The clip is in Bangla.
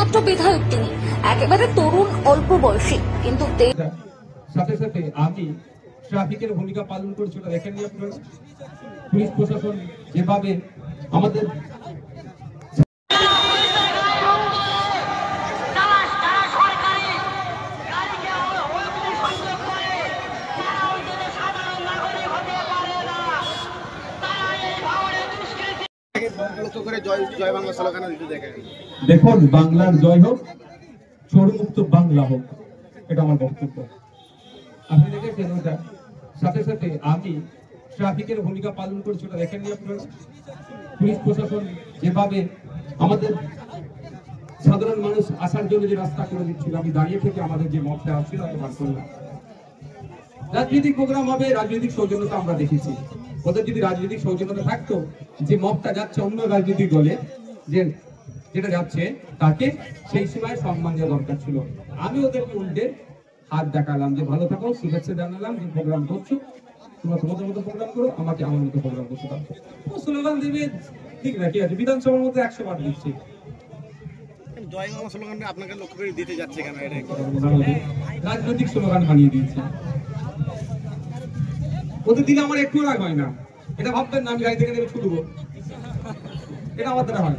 মাত্র বিধায়ক তিনি, একেবারে তরুণ, অল্প বয়সী, কিন্তু সাথে সাথে আমি ট্রাফিকের ভূমিকা পালন করছি, ওটা দেখেননি আপনারা? পুলিশ প্রশাসন যেভাবে আমাদের দেখুন, বাংলার জয় হোক, চোরমুক্ত বাংলা হোক, এটা আমার বক্তব্য। আপনি দেখেছেন ওটা। সাথে সাথে আমি ট্রাফিকের ভূমিকা পালন করছি, ওটা দেখেননি আপনারা? পুলিশ প্রশাসন যেভাবে আমাদের সাধারণ মানুষ আসার জন্য যে রাস্তা করে দিচ্ছিল, আমি দাঁড়িয়ে থেকে আমাদের যে মতটা আসছিল আমি বার করলাম। রাজনৈতিক প্রোগ্রাম হবে, রাজনৈতিক সৌজন্যতা আমরা দেখেছি। ওদের যদি রাজনৈতিক সৌজন্যতা থাকতো, যে মতটা যাচ্ছে অন্য রাজনৈতিক দলে, যে যেটা যাচ্ছে তাকে সেই সময় সম্মান দেওয়া দরকার ছিল। আমি ওদেরকে উল্টে হাত দেখালাম যে ভালো থাকো, শুভেচ্ছা জানালাম যে প্রোগ্রাম করছো, তোমরা তোমাদের মতো প্রোগ্রাম করো, আমাকে আমার মতো প্রোগ্রাম করতে দাও। ও স্লোগান দেবে, ঠিক না? ঠিক আছে, বিধানসভার মধ্যে 100 বার দিচ্ছি। আপনাকে লক্ষ্য করে দিতে যাচ্ছে কেন? রাজনৈতিক স্লোগান বানিয়ে দিয়েছে। ওদের দিলে আমার একটু রাগ হয় না, এটা ভাববেন না আমি গাড়ি থেকে নেমে ছুটবো, এটা আমার দ্বারা হয়।